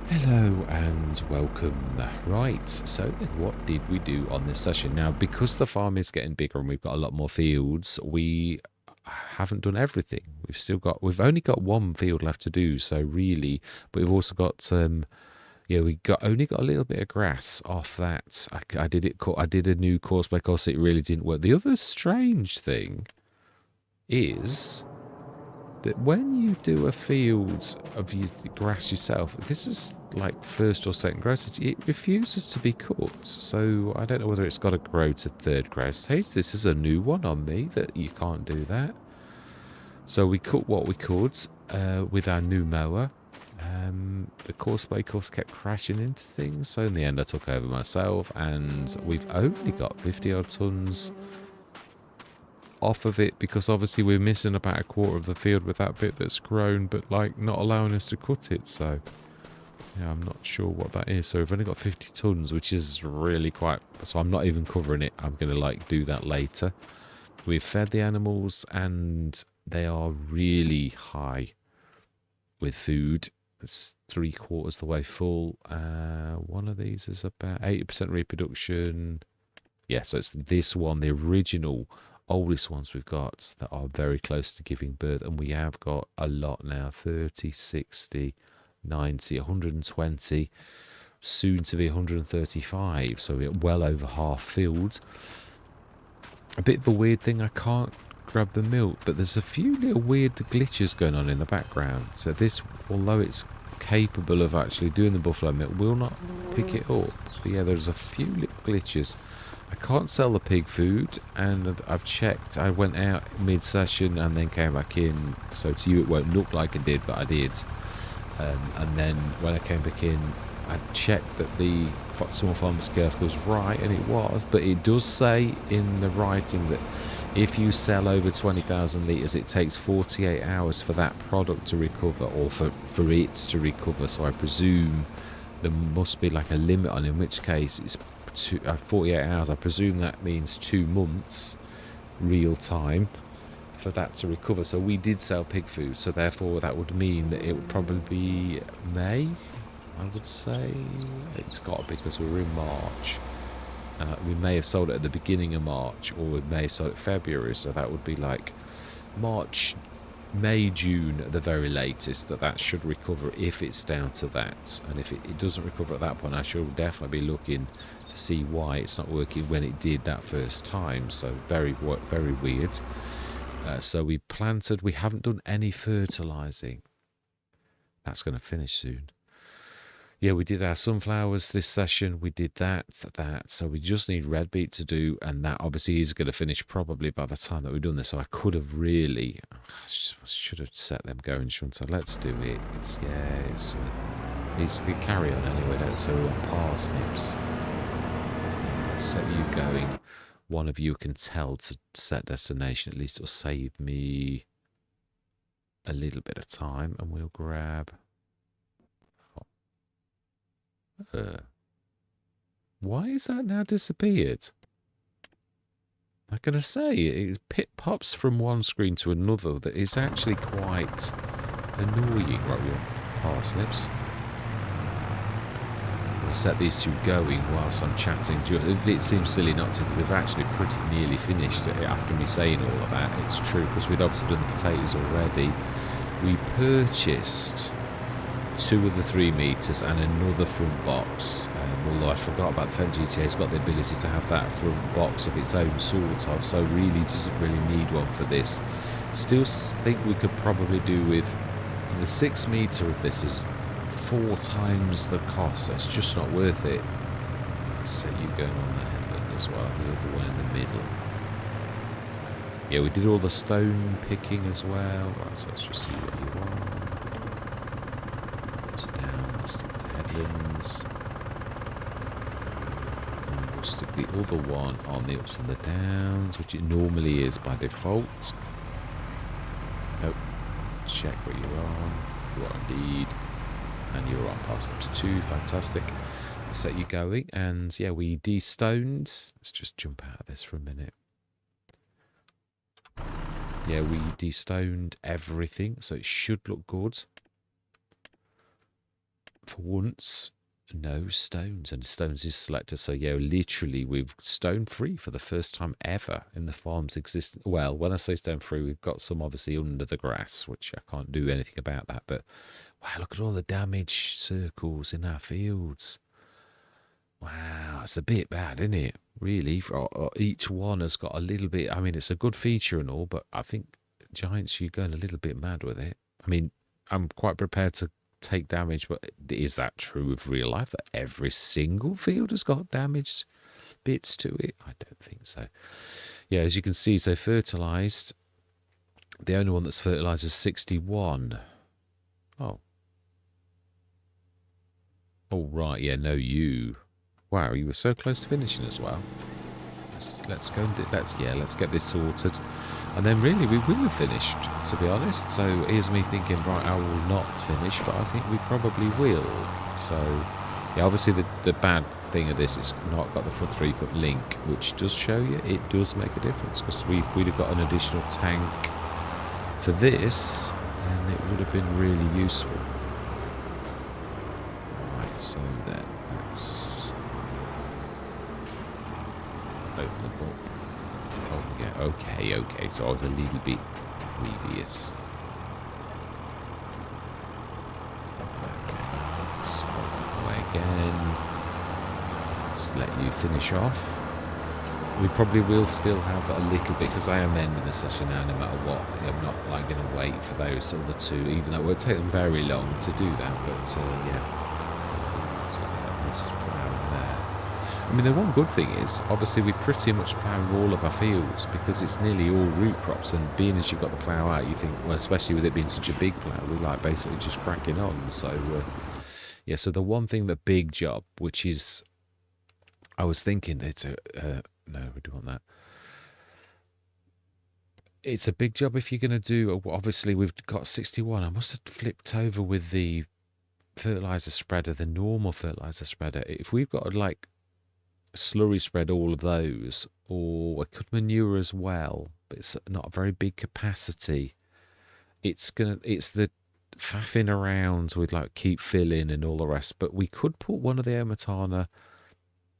Hello and welcome. Right, so then what did we do on this session? Now, because the farm is getting bigger and we've got a lot more fields, we haven't done everything. We've only got one field left to do, so really, but we've also got only got a little bit of grass off that. I did a new course by course, it really didn't work. The other strange thing is that when you do a field of grass yourself, this is like first or second grass, it refuses to be cut. So I don't know whether it's got to grow to third grass stage. This is a new one on me that you can't do that. So we cut what we could with our new mower. The course by course kept crashing into things. So in the end, I took over myself, and we've only got 50 odd tons off of it, because obviously we're missing about a quarter of the field with that bit that's grown, but like not allowing us to cut it. So yeah, I'm not sure what that is. So we've only got 50 tons, which is really quite, so I'm not even covering it. I'm going to like do that later. We've fed the animals and they are really high with food. It's 3/4 the way full. One of these is about 80% reproduction. Yeah, so it's this one, the original oldest ones we've got that are very close to giving birth, and we have got a lot now: 30, 60, 90, 120, soon to be 135. So we're well over half filled. A bit of a weird thing, I can't grab the milk, but there's a few little weird glitches going on in the background. So this, although it's capable of actually doing the buffalo milk, will not pick it up. But yeah, there's a few little glitches. I can't sell the pig food, and I've checked. I went out mid-session and then came back in, so to you it won't look like I did, but I did. And then when I came back in, I checked that the small farmer kiosk was right, and it was, but it does say in the writing that if you sell over 20,000 litres, it takes 48 hours for that product to recover, or for it to recover. So I presume there must be like a limit on it, in which case it's 48 hours. I presume that means 2 months real time for that to recover. So we did sell pig food, so therefore that would mean that it would probably be May, I would say. It's got to be, because we're in March. We may have sold it at the beginning of March, or we may have sold it February, so that would be like March, May, June at the very latest. That should recover if it's down to that. And if it doesn't recover at that point, I should definitely be looking to see why it's not working when it did that first time. So very weird. So we planted, we haven't done any fertilizing. That's going to finish soon. Yeah, we did our sunflowers this session. We did that. So we just need red beet to do, and that obviously is going to finish probably by the time that we've done this. So I could have really, I should have set them going, shouldn't I? Let's do it. It's the carry on anyway, don't so we want parsnips. Let's set you going. One of you can tell to set destination. At least it'll save me a little bit of time, and we'll grab. Why is that now disappeared? I'm going to say it pops from one screen to another. That is actually quite annoying. Right, we want parsnips. We'll set these two going whilst I'm chatting. It seems silly not to. We've actually pretty nearly finished it after me saying all of that. It's true, because we'd obviously done the potatoes already. We purchased 2 of the 3 meters and another front box. Although I forgot about the Fendt GTA's got the ability to have that front box of its own sort of, so really doesn't really need one for this. Still think we could probably do with the 6 meter of this is 4 times the cost, so it's just not worth it. So you going on there as well, the other one in the middle. Yeah, we did all the stone picking as well. Right, so let's just see what you want. Down, let's stick to headlands. And we'll stick the other one on the ups and the downs, which it normally is by default. Nope. Check what you're on. You are indeed. And you're on parsnips too. Fantastic. Let's set you going. And yeah, we de-stoned. Let's just jump out of this for a minute. Yeah, we de-stoned everything, so it should look good. for once, no stones, and stones is selected. So yeah, literally we've stone free for the first time ever in the farm's existence. Well, when I say stone free, we've got some obviously under the grass, which I can't do anything about that. But wow, look at all the damage circles in our fields. Wow, it's a bit bad, isn't it? Really, for each one has got a little bit. I mean, it's a good feature and all, but I think Giants, you're going a little bit mad with it. I mean, I'm quite prepared to take damage, but is that true of real life that every single field has got damaged bits to it? I don't think so. Yeah, as you can see, so fertilized. The only one that's fertilized is 61. Oh. Oh, right. Yeah, no, you. Wow, you were so close to finishing as well. Let's go and let's get this sorted. And then really we will have finished, to be honest. So here's me thinking, right, I will not finish, but I think we probably will. So, yeah, obviously the bad thing of this is not got the front 3-foot link, which does show you it does make a difference, because we'd have got an additional tank for this, and it would have been really useful. Right, so then let's open the book. Oh, yeah, okay, so I was a little bit previous. Okay, let's roll that away again. Let's let you finish off. We probably will still have a little bit, because I am ending the session now no matter what. I'm not like going to wait for those other two, even though it won't take them very long to do that, but yeah. So let's plough there. I mean, the one good thing is, obviously, we're pretty much ploughing all of our fields because it's nearly all root crops. And being as you've got the plough out, you think, well, especially with it being such a big plough, we're like basically just cracking on. So, yeah, so the one thing, the big job, which is, I was thinking it's a, no, we don't want that. It's a big job if you're going to do, obviously, we've got 61. I must have flipped over with the fertilizer spreader, the normal fertilizer spreader. If we've got like slurry spread all of those, or I could manure as well, but it's not a very big capacity. It's the faffing around with like keep filling and all the rest, but we could put one of the Omatana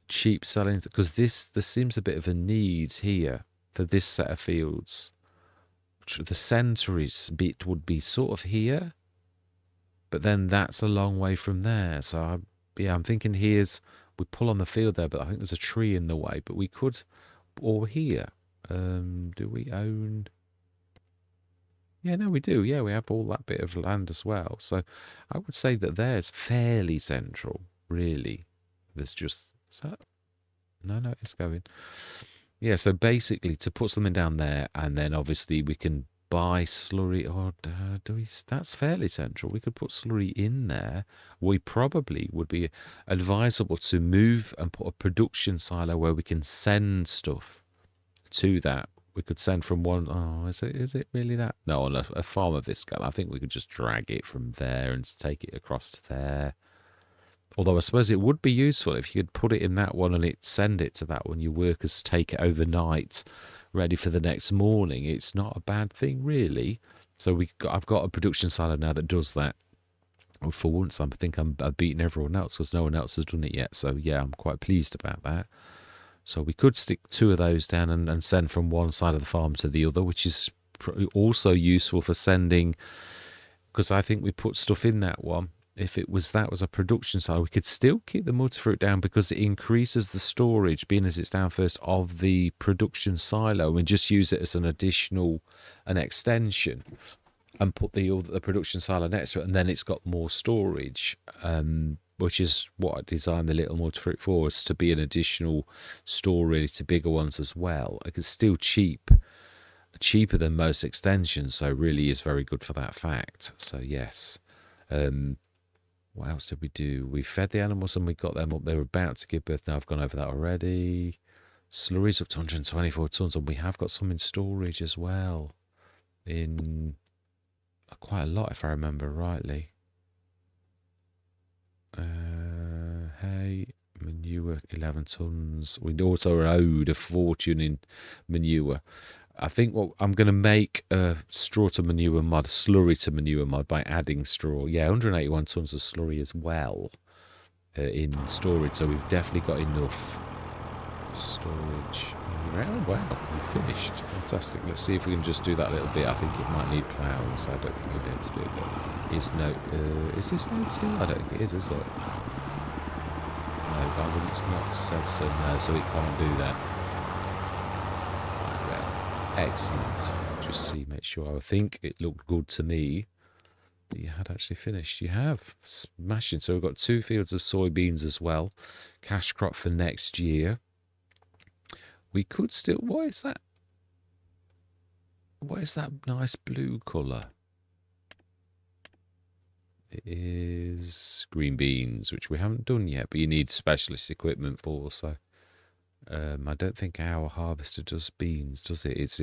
cheap selling, because there seems a bit of a need here for this set of fields. The centuries bit would be sort of here, but then that's a long way from there. So I'm thinking we pull on the field there, but I think there's a tree in the way. But we could, or here. Do we own? Yeah, no, we do. Yeah, we have all that bit of land as well. So I would say that there's fairly central, really. There's just, no, it's going. Yeah, so basically to put something down there, and then obviously we can buy slurry, or that's fairly central. We could put slurry in there. We probably would be advisable to move and put a production silo where we can send stuff to that. We could send from one, is it really that? No, on a farm of this scale, I think we could just drag it from there and take it across to there. Although I suppose it would be useful if you could put it in that one and send it to that one. Your workers take it overnight, ready for the next morning. It's not a bad thing, really. So I've got a production silo now that does that. For once, I think I've beaten everyone else because no one else has done it yet. So yeah, I'm quite pleased about that. So we could stick 2 of those down and send from one side of the farm to the other, which is also useful for sending, because I think we put stuff in that one. If that was a production silo, we could still keep the multifruit down because it increases the storage, being as it's down first, of the production silo, and just use it as an extension, and put the production silo next to it, and then it's got more storage, which is what I designed the little multifruit for, is to be an additional store really to bigger ones as well. It's still cheaper than most extensions, so really is very good for that fact. So yes. What else did we do? We fed the animals and we got them up. They were about to give birth. Now I've gone over that already. Slurry's up to 124 tons, and we have got some in storage as well. In quite a lot, if I remember rightly. Hay, manure, 11 tons. We also are owed a fortune in manure. I think what I'm going to make a straw to manure mod, slurry to manure mod by adding straw. Yeah, 181 tons of slurry as well in storage. So we've definitely got enough storage. Oh, wow, we finished. Fantastic. Let's see if we can just do that little bit. I think it might need ploughing, so I don't think we'll be able to do it. Is no, is this no till? I don't think it is it? No, I wouldn't not said so. No, so it can't do that. Right, well, excellent. Just see, make sure. I think it looked good to me that you had actually finished. You have. Smashing. So we've got 2 fields of soybeans as well. Cash crop for next year. We could still. What is that? What is that nice blue colour? It is green beans, which we haven't done yet, but you need specialist equipment for. So I don't think our harvester does beans, does it?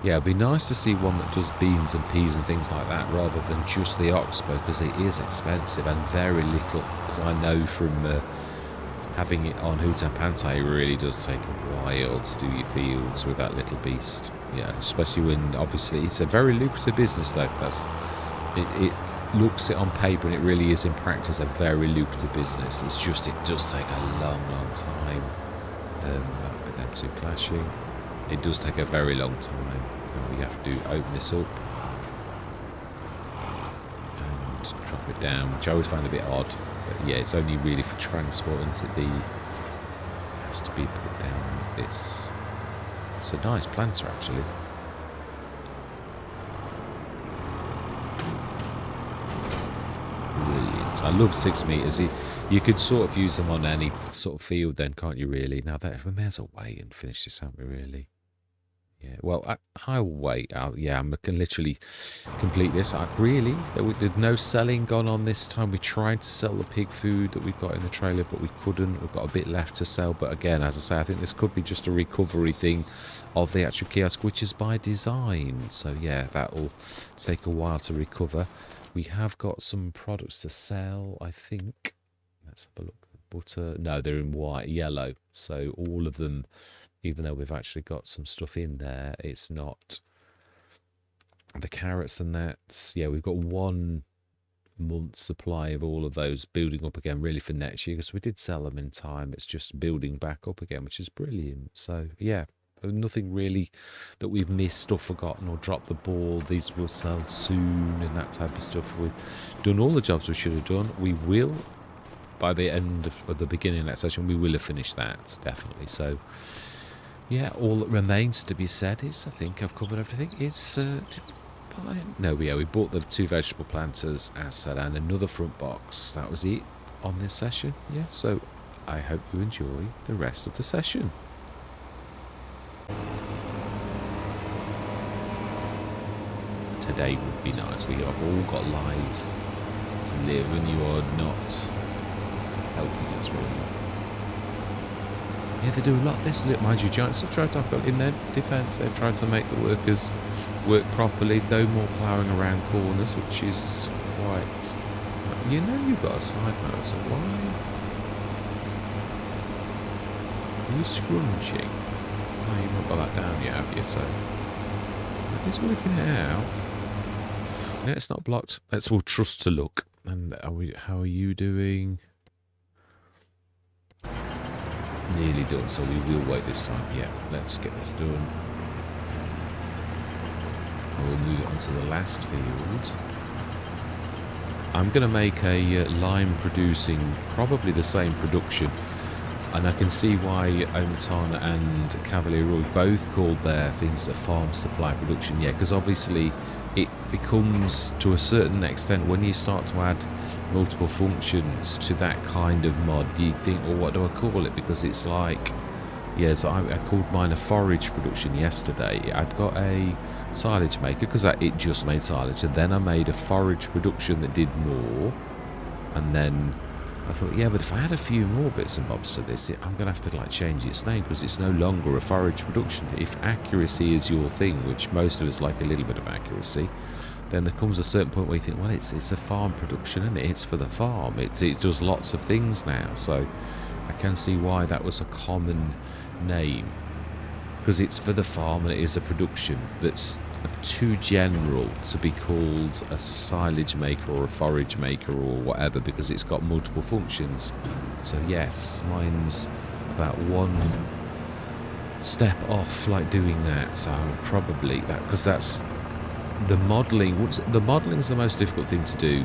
Yeah, it'd be nice to see one that does beans and peas and things like that, rather than just the oxbow, because it is expensive and very little. As I know from having it on Hoots and Pantai, it really does take a while to do your fields with that little beast. Yeah, especially when obviously it's a very lucrative business, though. It looks it on paper, and it really is in practice a very lucrative business. It's just it does take a long time. With them two clashing, it does take a very long time, and we have to open this up and drop it down, which I always find a bit odd. But yeah, it's only really for transport, and it has to be put down like this. It's a nice planter, actually. Brilliant. I love 6 meters. You could sort of use them on any sort of field then, can't you, really? Now, we may as well wait and finish this, haven't we, really? Yeah, well, I'll wait. I can literally complete this. There's no selling gone on this time. We tried to sell the pig food that we've got in the trailer, but we couldn't. We've got a bit left to sell. But again, as I say, I think this could be just a recovery thing of the actual kiosk, which is by design. So, yeah, that'll take a while to recover. We have got some products to sell, I think. Let's have a look. Butter. No, they're in yellow. So all of them, even though we've actually got some stuff in there, it's not the carrots and that. Yeah, we've got 1 month's supply of all of those building up again, really, for next year, because we did sell them in time. It's just building back up again, which is brilliant. So, yeah, nothing really that we've missed or forgotten or dropped the ball. These will sell soon and that type of stuff. We've done all the jobs we should have done. We will. By the end of the beginning of that session, we will have finished that, definitely. So, yeah, all that remains to be said is, I think I've covered everything. Did we buy it? No, we bought the 2 vegetable planters, as said, and another front box. That was it on this session. Yeah, so I hope you enjoy the rest of the session. Today would be nice. We have all got lives to live, and you are not helping us, really. Yeah, they do a lot. This, mind you, Giants have tried to, in their defence, they've tried to make the workers work properly. No more ploughing around corners, which is quite. You know, you've got a side mower, so why are you scrunching? Oh, you've not got that down yet, have you? So he's working it out. Yeah, it's not blocked. We'll trust to look. And how are you doing? Nearly done, so we will wait this time. Yeah, let's get this done. We'll move on to the last field. I'm going to make a lime producing, probably the same production. And I can see why Omaton and Cavalier Roy both called their things a farm supply production. Yeah, because obviously it becomes, to a certain extent, when you start to add multiple functions to that kind of mod, you think, well, what do I call it? Because it's like, yes, I called mine a forage production yesterday. I'd got a silage maker because it just made silage, and then I made a forage production that did more, and then I thought, yeah, but if I add a few more bits and bobs to this, I'm going to have to change its name, because it's no longer a forage production. If accuracy is your thing, which most of us like a little bit of accuracy, then there comes a certain point where you think, well, it's a farm production, and it's for the farm. It does lots of things now, so I can see why that was a common name. because it's for the farm and it is a production that's too general to be called a silage maker or a forage maker or whatever, because it's got multiple functions. So yes, mine's about one step off like doing that. So I would probably that, because that's the modelling. The modelling is the most difficult thing to do,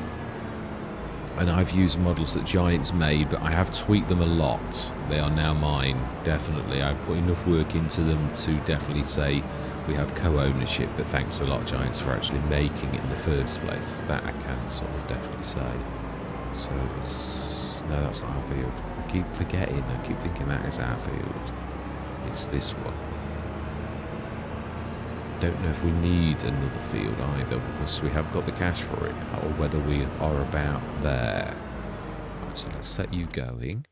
and I've used models that Giants made, but I have tweaked them a lot. They are now mine, definitely. I've put enough work into them to definitely say we have co-ownership, but thanks a lot, Giants, for actually making it in the first place. That I can sort of definitely say. So it's... no, that's not our field. I keep forgetting. I keep thinking that is our field. It's this one. Don't know if we need another field either, because we have got the cash for it, or whether we are about there. Right, so let's set you going.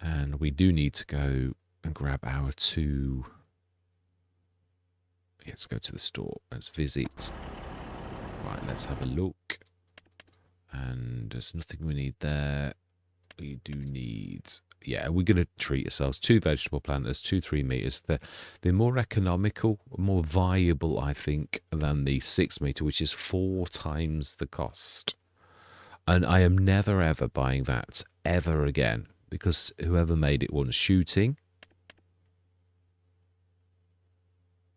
And we do need to go and grab our two... let's go to the store. Let's visit. Right, let's have a look. And there's nothing we need there. We do need... yeah, we're going to treat ourselves. 2 vegetable planters, 2 3 meters. They're more economical, more viable, I think, than the 6 meter, which is 4 times the cost. And I am never, ever buying that ever again, because whoever made it wants shooting.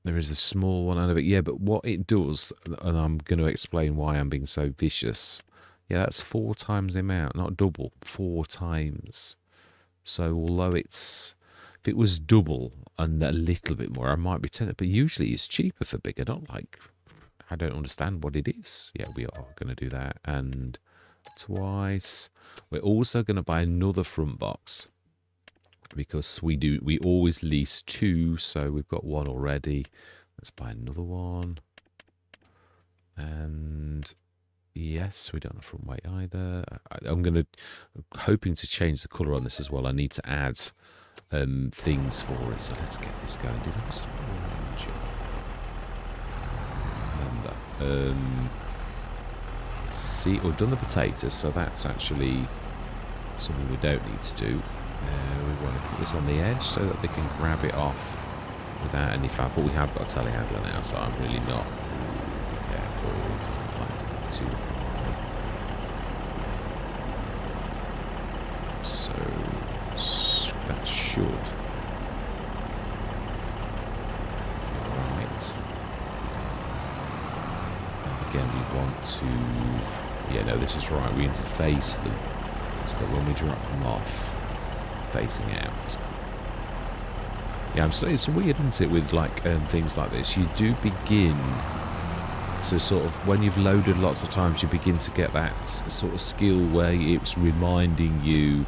There is a small one out of it. Yeah, but what it does, and I'm going to explain why I'm being so vicious. Yeah, that's 4 times the amount, not double, 4 times. So although it's, if it was double and a little bit more, I might be tempted. But usually it's cheaper for bigger, not like, I don't understand what it is. Yeah, we are going to do that. And twice. We're also going to buy another front box, because we always lease 2, so we've got 1 already. Let's buy another one. And yes, we don't have front weight either. I'm hoping to change the colour on this as well. I need to add things for it, so let's get this going. Did I start orange? Remember. See, we've done the potatoes, so that's actually something we don't need to do. We want to put this on the edge so that they can grab it off without any fat. But we have got a telehandler now, so I'm really not be careful. I'd like to put too high. So that should. Right. And again, we want to. Yeah, no, this is right. We interface them so that when we drop them off, facing out. Yeah, it's weird, isn't it, with like things like this? You do begin to sort of, when you've loaded lots of times, you begin to get that sort of skill where it's reminding you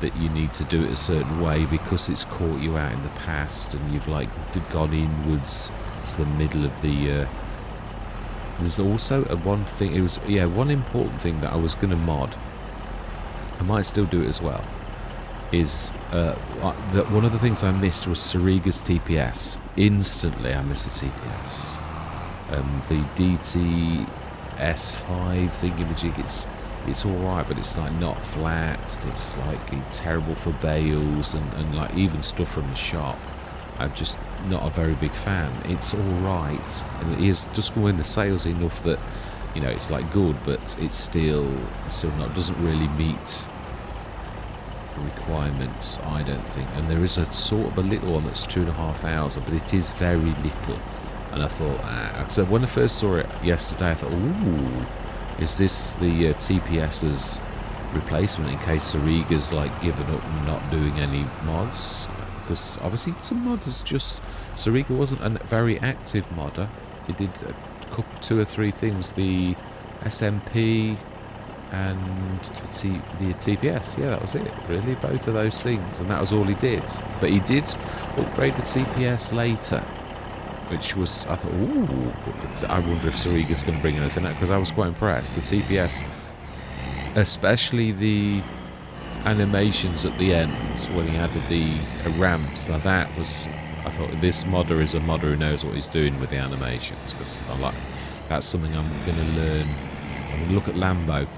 that you need to do it a certain way because it's caught you out in the past, and you've like gone inwards to the middle of the. There's also one thing. It was one important thing that I was going to mod. I might still do it as well. Is that one of the things I missed was Sariga's TPS. Instantly, I missed the TPS. The DT S5 thingamajig, it's all right, but it's like not flat. It's like terrible for bales and like even stuff from the shop. I'm just not a very big fan. It's all right, and it is just going in the sales enough that it's like good, but it's still not, doesn't really meet the requirements, I don't think. And there is a sort of a little one that's 2,500, but it is very little. And I thought, so when I first saw it yesterday, I thought, ooh, is this the TPS's replacement in case Sariga's like given up and not doing any mods? Because obviously some modders just, Sariga wasn't a very active modder. He did a couple, 2 or 3 things, the SMP and the TPS. Yeah, that was it, really, both of those things, and that was all he did. But he did upgrade the TPS later, which was, I thought, ooh, I wonder if Sariga's going to bring anything out, because I was quite impressed. The TPS, especially the animations at the end when he added the ramps, now that was, I thought, this modder is a modder who knows what he's doing with the animations, because that's something I'm going to learn. I'm going to look at Lambo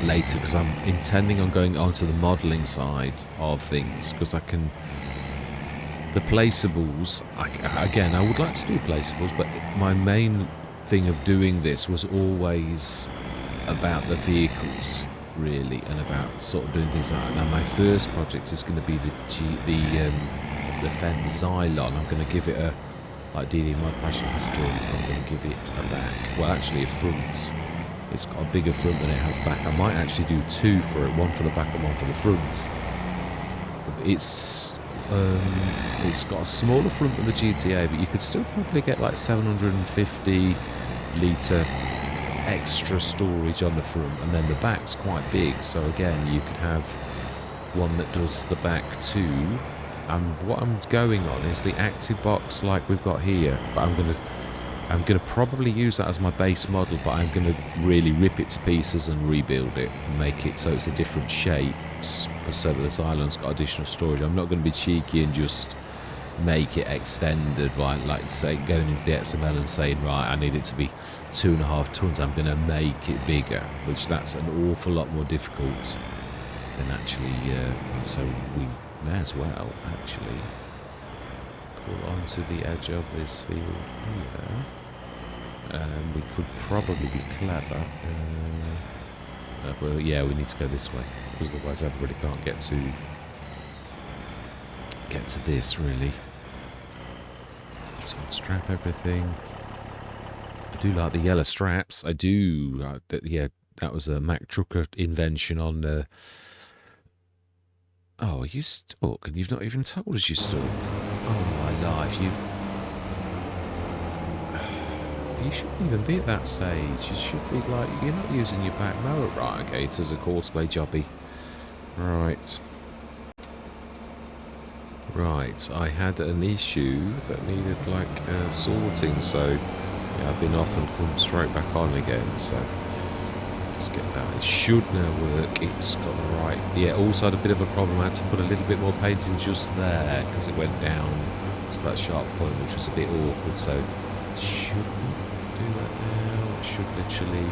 later, because I'm intending on going onto the modelling side of things, because I can The placeables, again, I would like to do placeables, but my main thing of doing this was always about the vehicles, really, and about sort of doing things like that. Now, my first project is going to be the Fen Xylon. I'm going to give it a, like DD My Passion has done, I'm going to give it a back. Well, actually, a front. It's got a bigger front than it has back. I might actually do two for it, one for the back and one for the front. It's got a smaller front than the GTA, but you could still probably get like 750 litre extra storage on the front, and then the back's quite big, so again you could have one that does the back too. And what I'm going on is the active box like we've got here, but I'm gonna probably use that as my base model, but I'm gonna really rip it to pieces and rebuild it and make it so it's a different shape, so that this island's got additional storage. I'm not going to be cheeky and just make it extended, right? Like say going into the XML and saying, right, I need it to be 2.5 tons. I'm going to make it bigger, which that's an awful lot more difficult than actually. So we may as well actually pull onto the edge of this field here. We could probably be clever. Well, yeah, we need to go this way because otherwise everybody can't get to this really. So strap everything. I do like the yellow straps. I do. Yeah, that was a Mac Trucker invention on the. Oh, you stuck, and you've not even told us you stuck. Oh my life, you shouldn't even be at that stage. You should be like, you're not using your back mower. Right, okay, it's as a causeway jobby. Right. Right, I had an issue that needed like sorting, so yeah, I've been off and come straight back on again, so let's get that. It should now work. It's got the right. Yeah, also had a bit of a problem. I had to put a little bit more paint in just there because it went down to that sharp point, which was a bit awkward, so it shouldn't do that now. It should literally.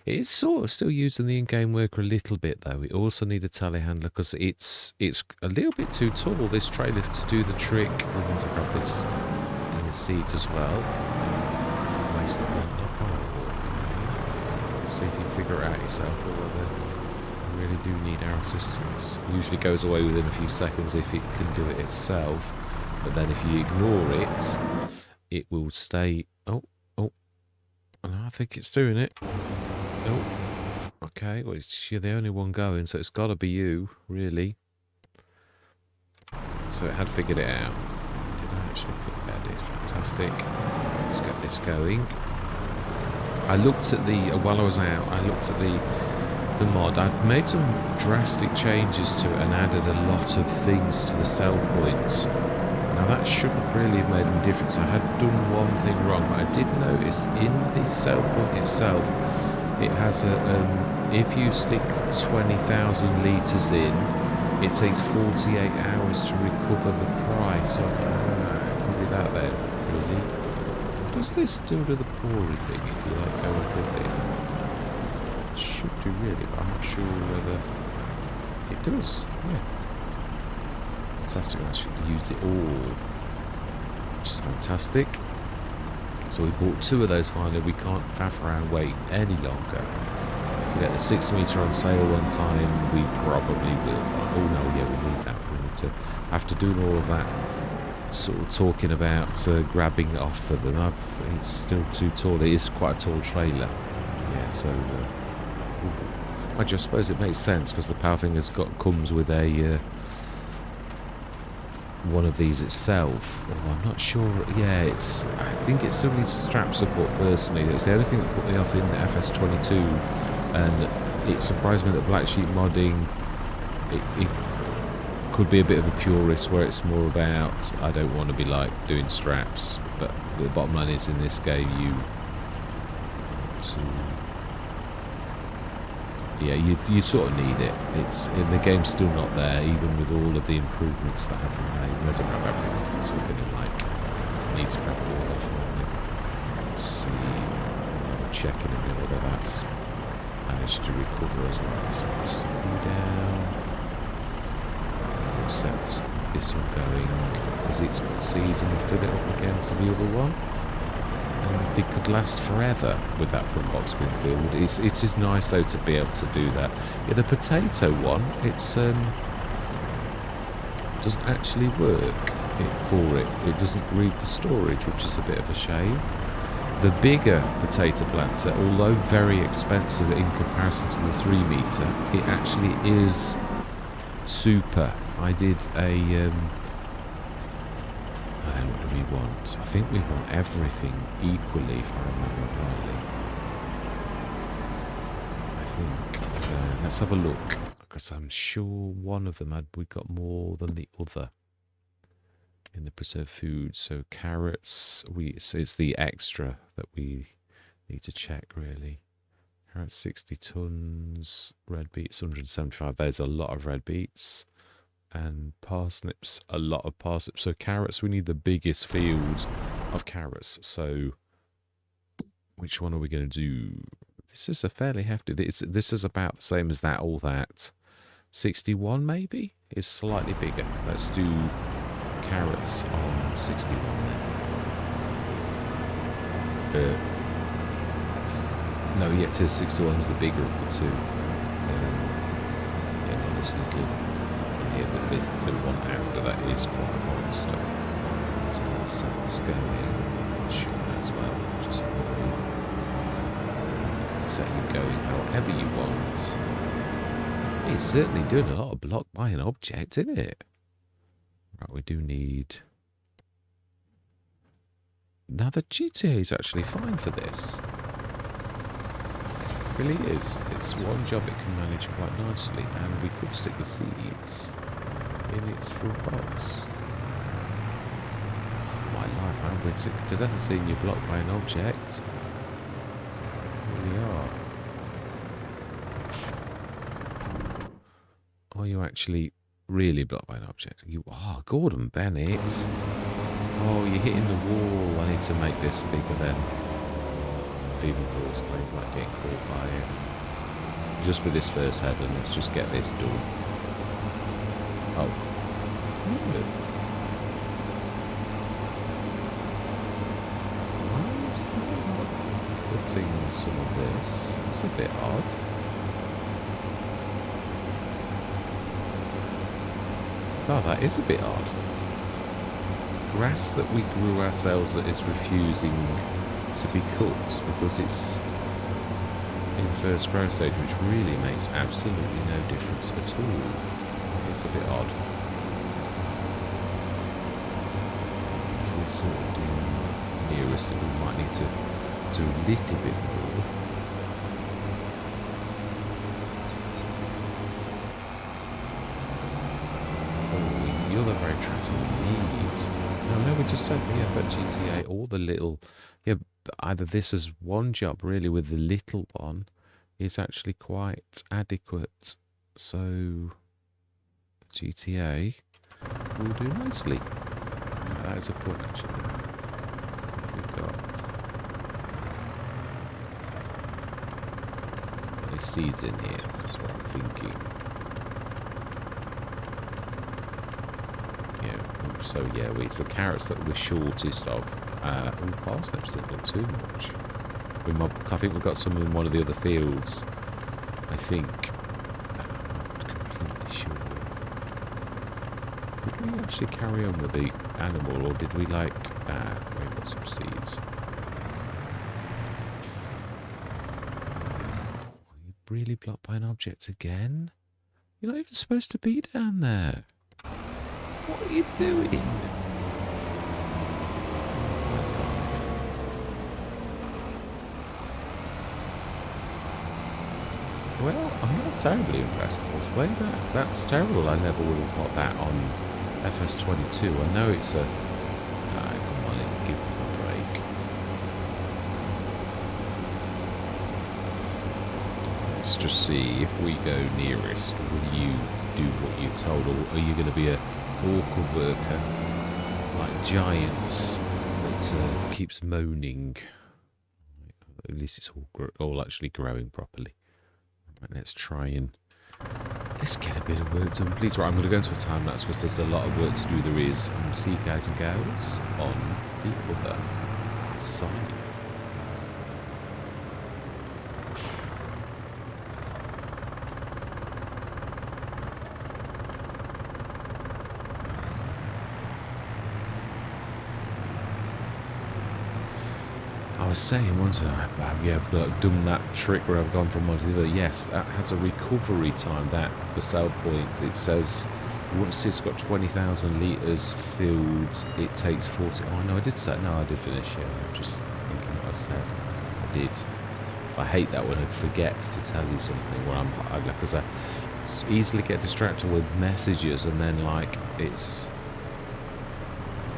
It is sort of still using the in-game worker a little bit though. We also need a telehandler because it's a little bit too tall, this trailer, to do the trick. We need to grab this in the seats as well. Waste not up on. See if you figure it out yourself or whether you really do need our assistance. It usually goes away within a few seconds if it can do it itself, but then if you ignore it, it will stay. Oh, I think it's doing it. Oh, okay, well, you're the only one going, so it's got to be you, really. So it had figured it out. Did I actually put that in? Fantastic. Let's get this going. I looked at the, while I was out, I looked at the mod. I'd made some drastic changes to it and added a lot of things to the sell points. Now that shouldn't really have made any difference. I had done one thing wrong, but I did notice in the sell point itself, it has a, if you stick 20,000 litres in, it takes 48 hours to recover the price. So I thought, probably that then, really. Does this still do the Pori thing if you like go above it? It should do really, but I'm not sure whether it does. Yeah. Fantastic, I should use it all, which is fantastic. So we bought 2 of those finally. We can't faff around wait any longer. If we get the 6 metre on sale one time, we probably will. Oh no, yeah, we need that. We need to, after doing all of that sort of talking about grabbing it off for them, it's still too tall. It is quite a tall trailer. Yeah, so I just suppose it makes sense because the Powfinger's comes with a one of these itself. Oh, I'm not sure. Yeah, I think it still needs strap support personally. It's the only thing that put me off in FS22, and it surprised me that Black Sheep modding it could be a bit of a purist where it's more about I don't want to be like doing straps, but the bottom line is in this game you sort of need it. The game's still not there, even with all of the improvements that have been made. Let's grab everything off, so we're going to need to grab it all off. Let's see. Check in a minute whether that's managed to recover as well. So let's stick you down. All set. this one going, because it's got seeds, and we'll fill it up again for the other one. And it could last forever with that front box being filled. It is nice though to be able to do that. Yeah, the potato one, it's doesn't actually work for it. It doesn't read the storage, which is a bit of a shame. The bigger potato planter, although very expensive in comparison to the 3 metre, it actually is super. I did a what do we want? I think we want everything equally, if I remember rightly. I think let's have a look, because I'm sure one of them we got more than the other in the preserved food. So carrots, it's the extra that we need to check really. Carrots 60 tons, red beets 175. There's a lot of red beets, and parsnips, a lot of parsnips. So carrots, we need the biggest field of carrots. So which one are we going to do? This is a fairly hefty. This is about the same as that. All that 61 maybe is slightly bigger. Let's do carrots on 61 then. No, yet 61 is the bigger of the two. Yeah, not this little. Yeah, but the one after that is quite a monster. So let's set this going. Sugar as well, just set you going however you want. It's certainly doing a lot of block by an object, isn't it? Right, we do need. Now the GTA is actually fine for this. It really is. It's one job it can manage quite nicely, and we could stick the seeds in its full box. My life, I'm with sick to death of seeing you blocked by an object. Here we are. Are you actually really blocked by an object? You are, Gordon Bennett. Oh, you're hitting the wall. I need to make this bigger then. Even worse, plays like getting caught by it. Just with this first header, let's just get this done. Oh. Good. Why is that putting some of this? It's a bit odd. Oh, that is a bit odd. Grass that we grew ourselves that is refusing to be cut because it's in first growth stage, which really makes absolutely no difference at all. It's a bit odd. If we sort of do nearest, we might need to do a little bit more. Oh, the other very tractor we need. No, we just said the FS25 all the little. Yeah, either this as one job really with the little one is actually quite adequate. So the GTA will do nicely. That is a point actually. We've got any seeds in here, that's what I'm thinking. Yeah, so yeah, it's the carrots that we're shortest of. Parsnips don't look too much. I think we've got some in one of the other fields. I think. I'm not completely sure. Did we actually carry on with the animal, or did we like... we've got some seeds. Are you really blocked by an object again? You're not even supposed to be down there. What are you doing? Well, I'm not terribly impressed, possibly. That's terrible. I never would have got that on FS22. I know it's a... come on, give me a break. Let's just see, if we go nearest, will you do what you're told, or are you going to be a awkward worker like Giants that keeps moaning? At least it's all actually growing properly. Right, let's try and Let's get a bit of work done, please. Right, I'm going to go into a time lapse because there's a lot of work to do. There is. And see you guys and gals on the other side. I was saying once, I've done that trick where I've gone from one to the other. Yes, that has a recovery time. That the sell point, it says once it's got 20,000 litres filled, it takes 40. Oh no, I did say no. I did finish. Yeah, I'm just thinking what I said. I did. I hate that when it forgets to tell you something. Where because I easily get distracted with messages, and then like it's.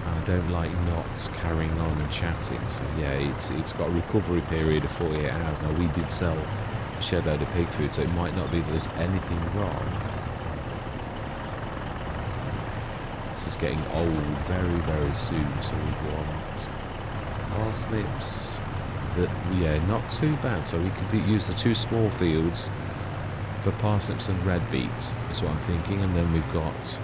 I don't like not carrying on and chatting, so yeah, it's got a recovery period of 48 hours. Now, we did sell a shed load of pig food, so it might not be that there's anything wrong. This is getting old very, very soon, so we want parsnips. Yeah, not too bad, so we could use the 2 small fields for parsnips and red beets, is what I'm thinking, and then we've got...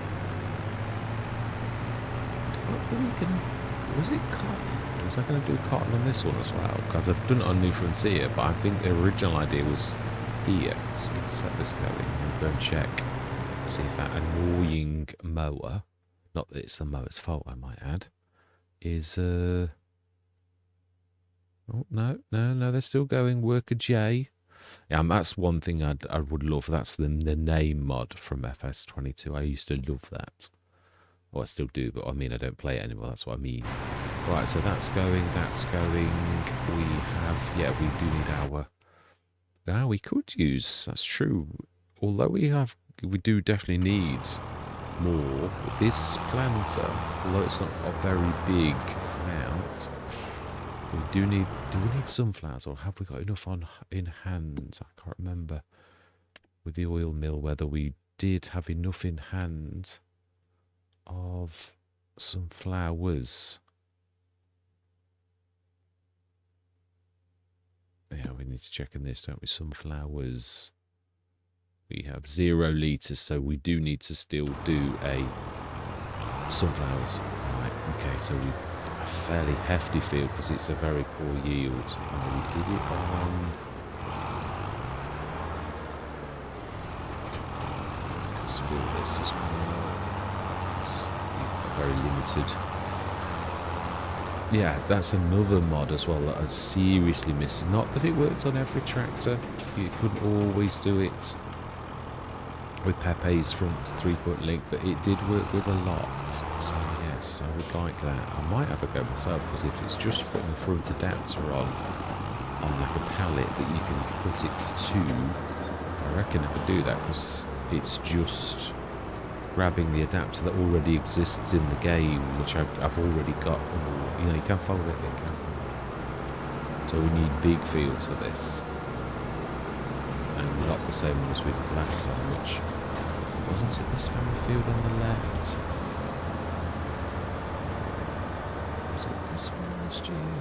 Was it cotton? Was I going to do cotton on this one as well? Because I've done it on New Frontier, but I think the original idea was here. So let's set this going and go and check. See if that annoying mower, not that it's the mower's fault, I might add, is... Oh, no, they're still going. Worker J. Yeah, that's one thing I would love. That's the name mod from FS25. I used to love that. Well, I still do, but I mean, I don't play it anymore. That's what I mean. Right, so that's going. We have, yeah, we do need our... Now, we could use, that's true. Although we do definitely need more. This planter, although it's not a very big amount, do we need sunflowers, or have we got enough in hand? I can't remember with the oil mill whether we did have enough in hand of some flowers. Yeah, we need to check in this, don't we? Some flowers. We have 0 litres, so we do need to still do a sunflowers. Right, okay, so we a fairly hefty field because it's a very poor yield. We did it on... Let's fill this as well. Very limited. Yeah, that's another mod as well that I'm seriously missing. Not that it worked on every tractor. You couldn't always do it with Pepe's front 3-point link, but it did work with a lot. So yes, I would like that. I might have a go myself, because if it's just putting the front adapter on like a pallet that you can put it to, I reckon I could do that, because it's just grabbing the adapter that already exists in the game, which I've already got. You know, you can follow it, so we need big fields for this, and not the same one as we did last time, which wasn't it this family field on the left? Was it this one last year?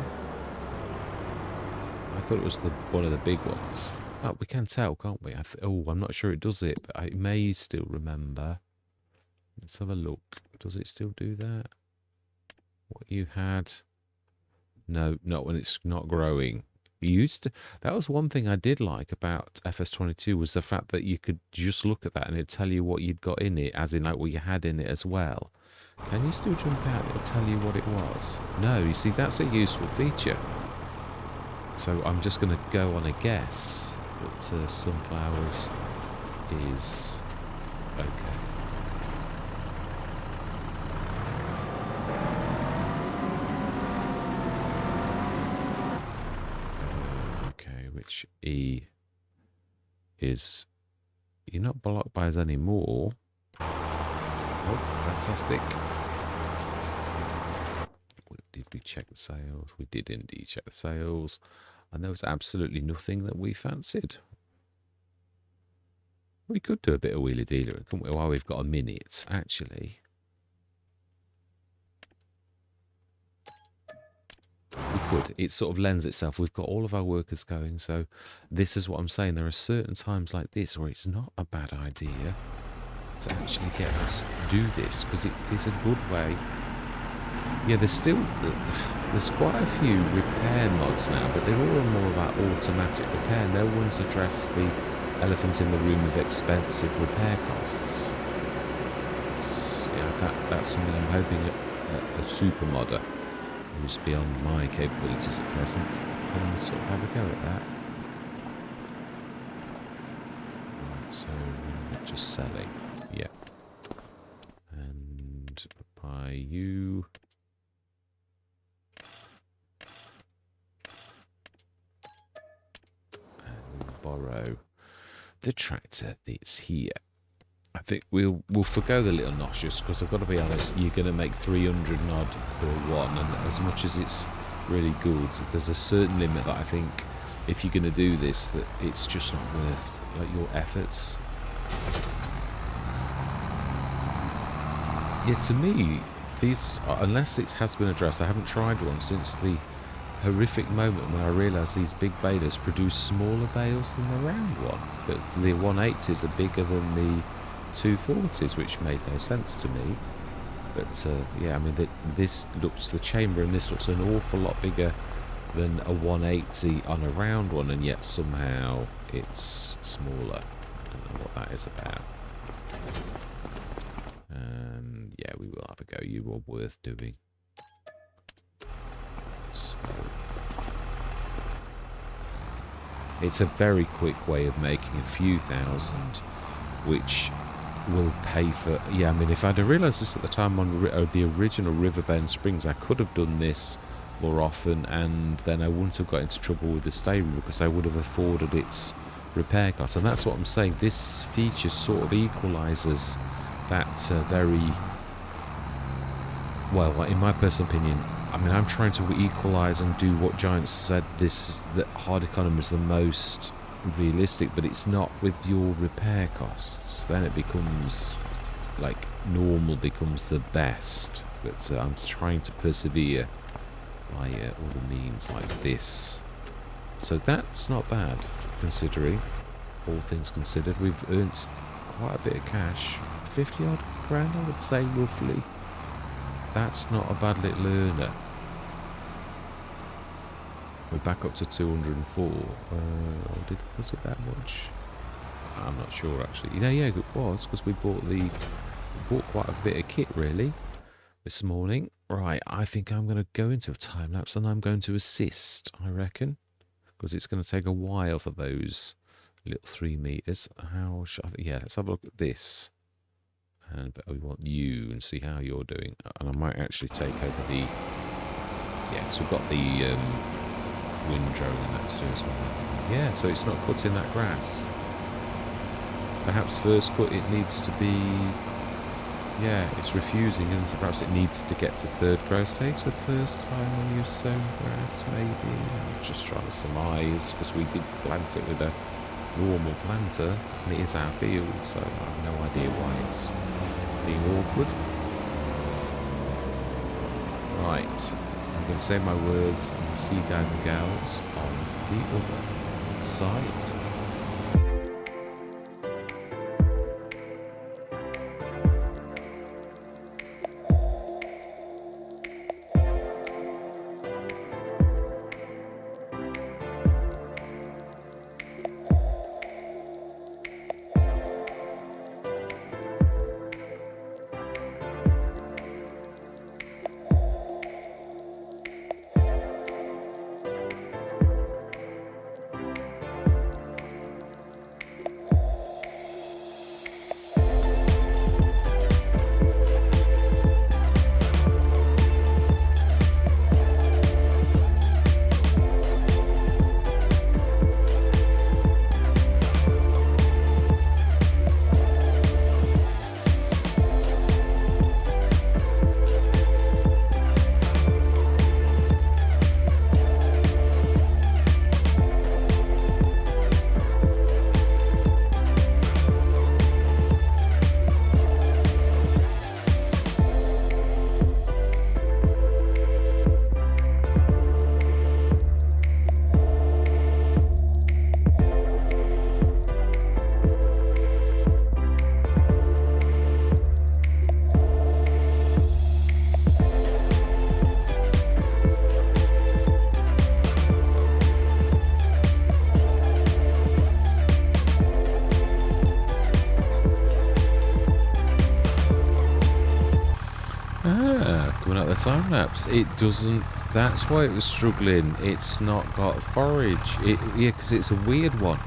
I thought it was one of the big ones. Oh, we can tell, can't we? I'm not sure it does it, but I may still remember. Let's have a look. Does it still do that? What you had? No, not when it's not growing. You used to. That was one thing I did like about FS22, was the fact that you could just look at that and it'd tell you what you'd got in it, as in like what you had in it as well. Can you still jump out and it'll tell you what it was? No, you see, that's a useful feature. So I'm just going to go on a guess that sunflowers is okay. Which E is... You're not blocked by us anymore. Oh, fantastic. Did we check the sales? We did indeed check the sales. And there was absolutely nothing that we fancied. We could do a bit of wheeler dealer, couldn't we? While we've got a minute, actually. We could. It sort of lends itself. We've got all of our workers going, so this is what I'm saying. There are certain times like this where it's not a bad idea to actually get us do this, because it is a good way. Yeah, there's quite a few repair mods now, but they're all more about automatic repair. No one's addressed the elephant in the room of expensive repair costs. Yeah, that's something I'm hoping a super modder who's beyond my capabilities at present can sort of have a go at that. Right, so we're just selling. Yeah. And buy you. And borrow the tractor that's here. I think we'll forgo the little notches, because I've got to be honest, you're going to make 300 odd per one, and as much as it's really good, there's a certain limit that I think if you're going to do this, that it's just not worth like your efforts. Yeah, to me, these, unless it has been addressed, I haven't tried one since the horrific moment when I realised these big balers produce smaller bales than the round one. But the 180s are bigger than the 240s, which made no sense to me. But yeah, I mean, this looks, the chamber in this looks an awful lot bigger than a 180 on a round one, and yet somehow it's smaller. I don't know what that is about. Yeah, we will have a go. You are worth doing. So it's a very quick way of making a few thousand, which will pay for. Yeah, I mean, if I'd have realised this at the time on the original Riverbend Springs, I could have done this more often, and then I wouldn't have got into trouble with the stable, because I would have afforded its repair costs. And that's what I'm saying. This feature sort of equalises that very well, in my personal opinion. I mean, I'm trying to equalise and do what Giants said, that hard economy is the most realistic, but it's not with your repair costs. Then it becomes like normal becomes the best. But I'm trying to persevere by all the means like this. So that's not bad, considering all things considered. We've earned quite a bit of cash, 50 odd grand, I would say, roughly. That's not a bad little earner. We're back up to 204. Was it that much? I'm not sure actually. Yeah, it was, because we bought quite a bit of kit really this morning. Right, I think I'm going to go into a time lapse, and I'm going to assist, I reckon, because it's going to take a while for those little 3 meters. How should yeah, let's have a look at this. But we want you and see how you're doing. And I might actually take over the... Yeah, so we've got the windrow and that to do as well. Yeah, so it's not cutting that grass. Perhaps first cut it needs to be... Yeah, it's refusing, isn't it? Perhaps it needs to get to third growth stage the first time when you've sown grass, maybe. I'm just trying to surmise, because we did plant it with a normal planter, and it is our field, so I have no idea why it's being awkward. Right, I'm going to say my words, and we'll see you guys and gals on the other side. a time lapse. It doesn't. That's why it was struggling. It's not got forage. Yeah, because it's a weird one.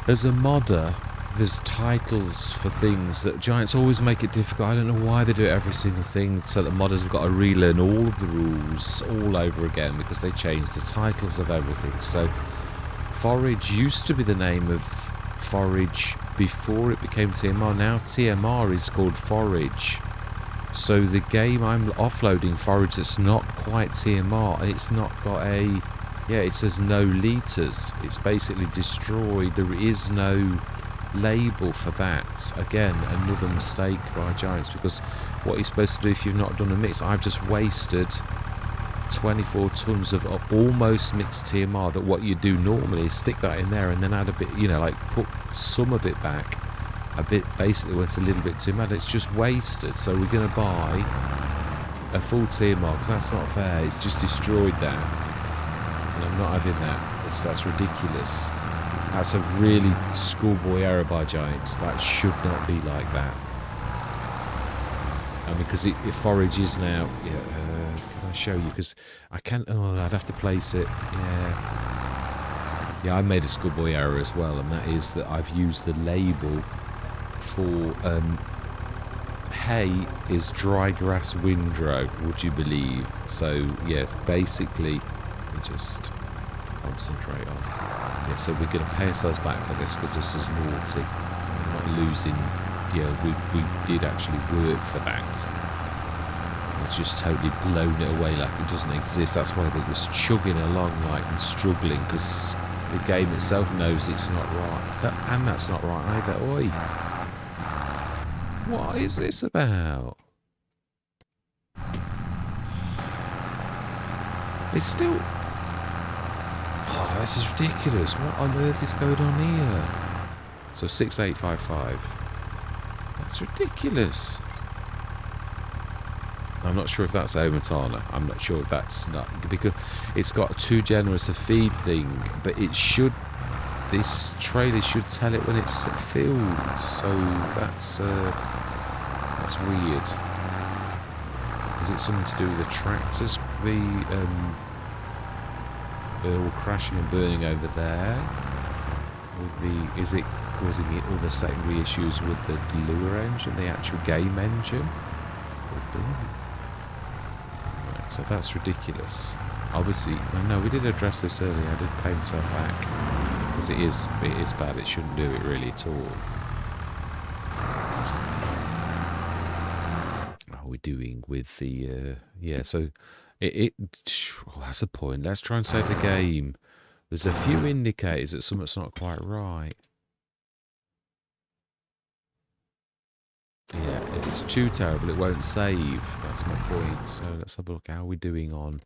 As a modder, there's titles for things that Giants always make it difficult. I don't know why they do it every single thing, so that modders have got to relearn all of the rules all over again because they change the titles of everything. So forage used to be the name of forage before it became TMR. Now TMR is called forage. So the game I'm offloading forage that's not quite TMR, and it's not got a... Yeah, it says no liters. It's basically destroyed. There is no label for that. Again, another mistake by Giants, because what you're supposed to do if you've not done a mix, I've just wasted 24 tons of almost mixed TMR. That what you do normally is stick that in there and then add a bit, you know, like put some of it back a bit, basically when it's a little bit too mad. It's just wasted. So we're going to buy a full TMR, because that's not fair. It's just destroyed that. And I'm not having that. That's ridiculous. That's a really schoolboy error by Giants. That should not be like that. I mean, because it forage is now... Yeah, can I show you? Because I can't... Oh, I'd have to place it. Yeah. Yeah, I made a schoolboy error as well, and that is that I've used the label for... hay is dry grass windrow, would you believe? So, yeah, basically... just concentrate on. Yeah, so we're going to pay ourselves back for this because this is naughty. We're not losing. Yeah, we did actually work for that. It's just totally blown it away like it doesn't exist. That's why it was chugging along like and struggling, because the game itself knows it's not right. And that's not right either. Oi! What is this about? It's still... Oh, this is ridiculous. What on earth is going on here? So 6855. That's ridiculous. I'm not sure if that's Omatana. I'm not sure if that's not... Because it's got too generous a feed thing. But it should... This trailer should tell it when it's filled. So that's weird. Is it something to do with the tractors? They're all crashing and burning over there. With the, is it causing all the secondary issues with the lure engine, the actual game engine? Right, so that's ridiculous. Obviously, no, we did address this earlier. I did pay myself back because it is bad. It shouldn't do it really at all. How are we doing with the? Yeah, so. Oh, that's a point. Let's try and save the game. There's a few indicators that something's not quite right. Yeah, if it's too terrible, it won't save. That's my point. So let's have a look. How are we doing on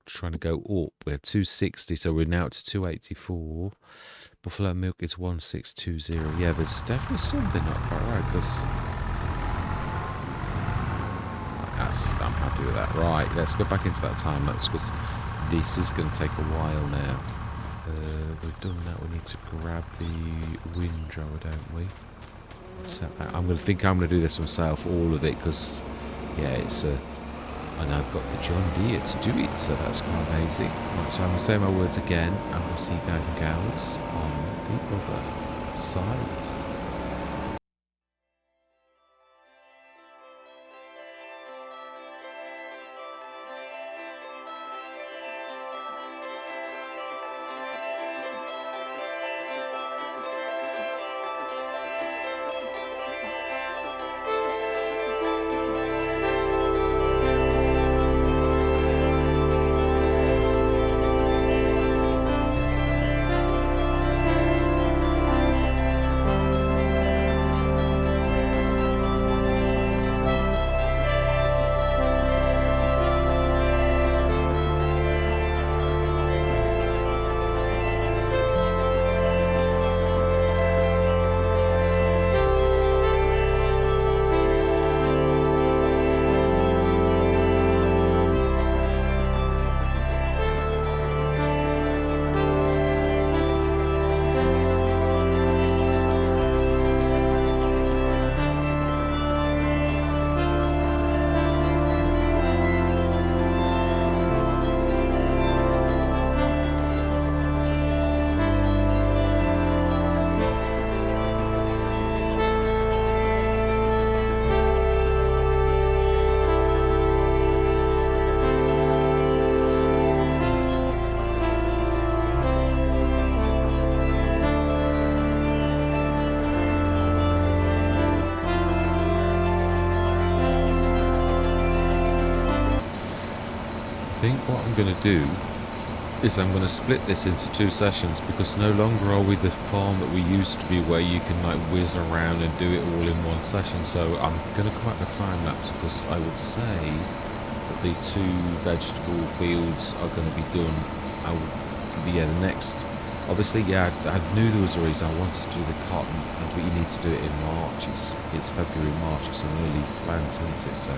trying to go up? We're 260, so we're now to 284. Buffalo milk is 1620. Yeah, there's definitely something not quite right, because... I'm happy with that. Right, let's go back into that time lapse, because this is going to take a while now. We've done that. We need to grab the windrower, don't we? Set that. I'm going to do this myself, all of it, because yeah, it's and I've got the John Deere to do it, so that's quite amazing. Right, so I'm going to say my words again. I'm going to see you guys and gals on the other side. think what I'm going to do is I'm going to split this into 2 sessions, because no longer are we the farm that we used to be, where you can like whiz around and do it all in one session. So I'm going to come out the time lapse, because I would say that the 2 vegetable fields are going to be done. The next, obviously, yeah, I knew there was a reason I wanted to do the cotton, but you need to do it in March. It's February, March. It's an early plant, isn't it? So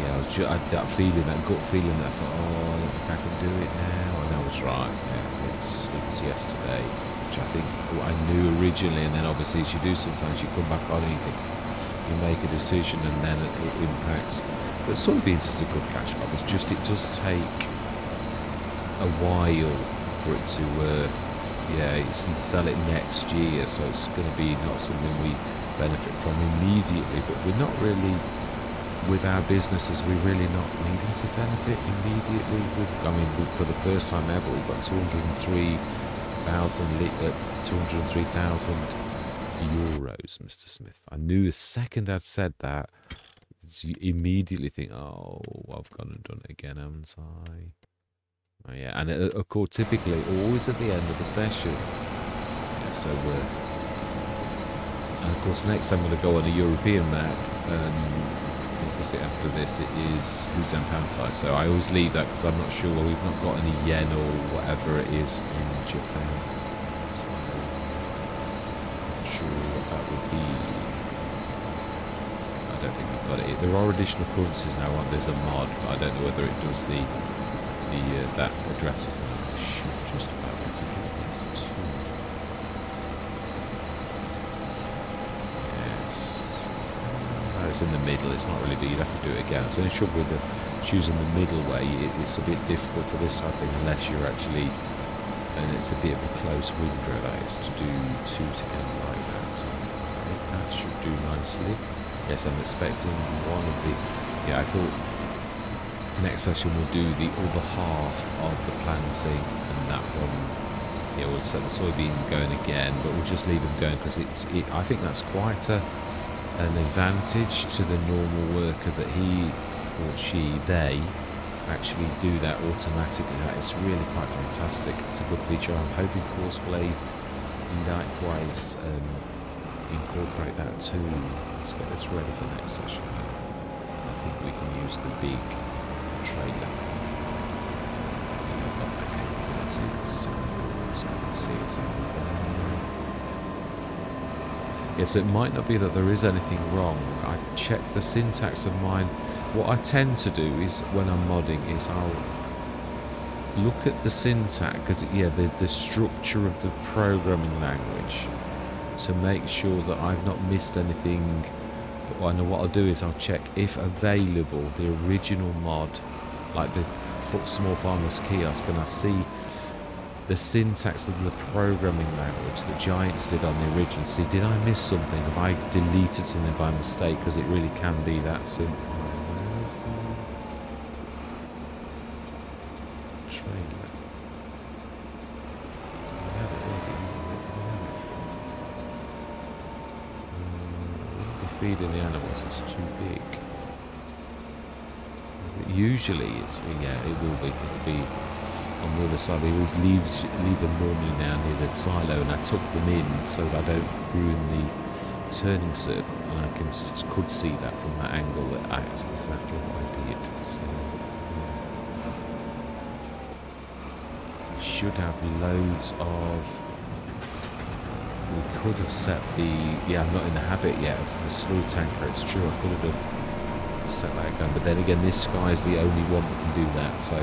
yeah, I had that feeling, that gut feeling, that I thought, oh, I don't think I can do it now. And I was right. Yeah, it was yesterday, which I think I knew originally, and then obviously as you do, sometimes you come back on and you make a decision, and then it impacts. But soybeans is a good cash crop. It's just, it does take a while for it to, you sell it next year, so it's going to be not something we benefit from immediately. But we're not really, with our businesses, we're really not needing to benefit immediately. For the first time ever, we've got 203,000 euros, Mr. Smith. I knew the second I'd said that, you immediately think, oh, I've gone and done it again, haven't I? Oh, yeah, and of course, typically, always at the end of the session. Yeah, so and of course, next I'm going to go on a European map. Obviously, after this, it is Huzan Pansai. So I always leave that, because I'm not sure. Well, we've not got any yen or whatever it is in Japan. So I'm not sure what that would be. I don't think we've got it. There are additional currencies now. There's a mod, but I don't know whether it does that addresses them. I should just about be able to get this too. Yes. No, it's in the middle. It's not really. You'd have to do it again. So the trouble with choosing the middle way, it's a bit difficult for this type of thing, unless you're actually, and it's a bit of a close window, that is, to do 2 together like that. So I think that should do nicely. Yes, I'm expecting one of the. Yeah, I thought. Next session we'll do the other half of the planting, and that one, yeah, we'll set the soybean going again, but we'll just leave them going, because I think that's quite an advantage to the normal worker, that he or they actually do that automatically. That is really quite fantastic. It's a good feature. I'm hoping Courseplay likewise incorporate that too. Let's get this ready for next session. I think we can use the big trailer. I've got that capability, so I can see it's over there. Yeah, so it might not be that there is anything wrong. I checked the syntax of mine. What I tend to do is, when I'm modding, is I'll look at the syntax, because the structure of the programming language, to make sure that I've not missed anything. But I know what I'll do is I'll check, if available, the original mod, like the Small Farmers Kiosk, and I see the syntax of the programming language that Giants did on the original. See, did I miss something? Have I deleted something by mistake? Because it really can be that simple. Where's the trailer? We have it already. Feeding the animals is too big. Usually it's, yeah, it will be. It'll be on the other side. They always leave them normally now near the silo, and I took them in so that I don't ruin the turning circle, and I could see that from that angle, that that's exactly what I did. So we should have loads of. We could have set the. Yeah, I'm not in the habit yet of the slow tanker. It's true, I could have set that going, but then again, this guy is the only one that can do that. So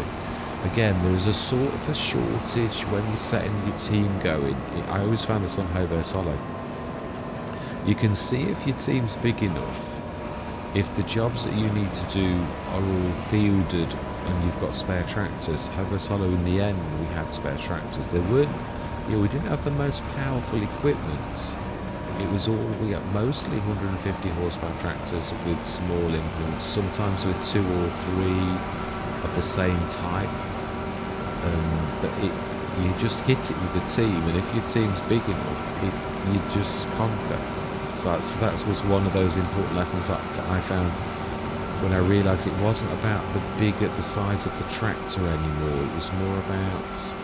again, there is a sort of a shortage when you're setting your team going. I always found this on Hobo Solo. You can see if your team's big enough, if the jobs that you need to do are all fielded and you've got spare tractors. Hobo Solo, in the end, we had spare tractors. There weren't. Yeah, we didn't have the most powerful equipment. It was all, we had mostly 150 horsepower tractors with small implements, sometimes with 2 or 3 of the same type. But you just hit it with the team, and if your team's big enough, you just conquer. So that was one of those important lessons that I found when I realised it wasn't about the size of the tractor anymore. It was more about,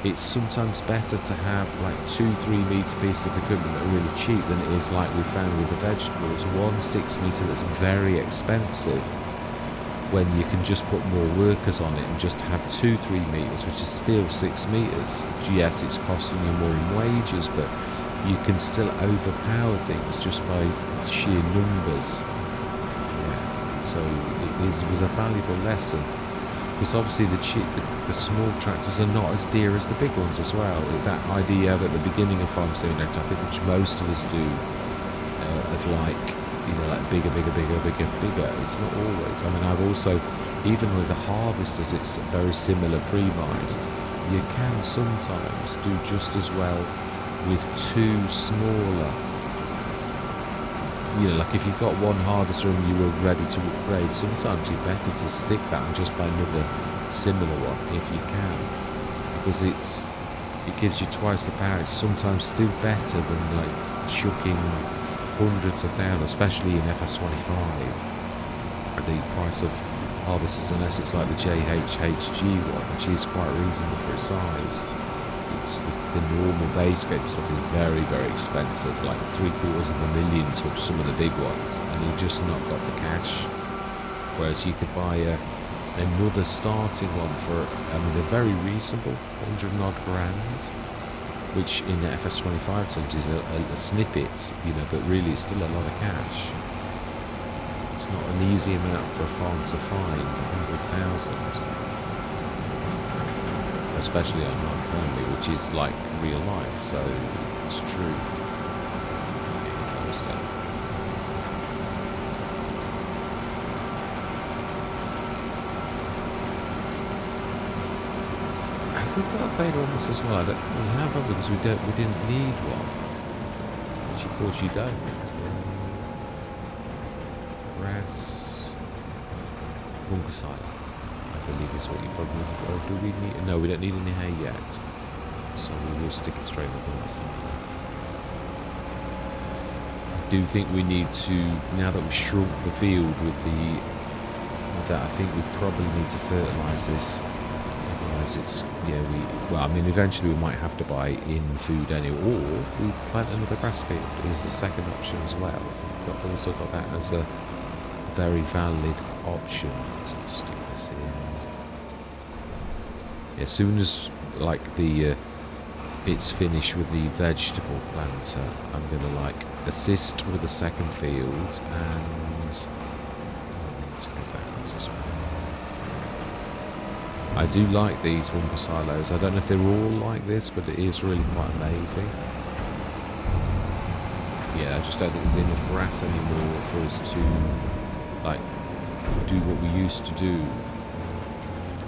it's sometimes better to have like 2-3 metre pieces of equipment that are really cheap than it is like we found with the vegetables. 1 6 metre that's very expensive, when you can just put more workers on it and just have 2-3 metres, which is still 6 metres. Yes, it's costing you more in wages, but you can still overpower things just by sheer numbers. Yeah. So it was a valuable lesson. Because obviously the small tractors are not as dear as the big ones as well. That idea at the beginning of Farm Simulator, I think, which most of us do, of like, you know, like bigger. It's not always. I mean, I've also, even with the harvesters, it's very similar premise. You can sometimes do just as well with 2 smaller. You know, like if you've got one harvester and you were ready to upgrade, sometimes you're better to stick that and just buy another similar one if you can, because it gives you twice the power. It's sometimes still better than like chucking hundreds of thousands, especially in FS25. The price of harvesters, unless it's like the JHHG one, which is quite reasonable for its size. It's the normal base game stock is very, very expensive, like $750,000 to some of the big ones, and you've just not got the cash. Whereas you could buy another starting one for, I mean, they're very reasonable, 100 and odd grand, which in FS25 terms is a snippet, you know, but really it's still a lot of cash. It's not an easy amount for a farm to find, 100,000. Especially on non-family, which is like real life, so it's true. Have we got a beta on this as well? I don't think we have, because we didn't need one. Which of course you don't. Grass, bunker silo. I believe is what you probably need. Or do we need? No, we don't need any hay yet. So we will stick it straight up on the side. I do think we need to, now that we've shrunk the field with that, I think we probably need to fertilise this. Otherwise it's, yeah, well, I mean, eventually we might have to buy in food anyway, or we plant another grass field is the second option as well. We've also got that as a very valid option. So let's stick this in. As soon as like it's finished with the vegetable planter, I'm gonna like assist with the second field, and let's go backwards as well. I do like these bunker silos. I don't know if they're all like this, but it is really quite amazing. Yeah, I just don't think there's enough grass anymore for us to like do what we used to do.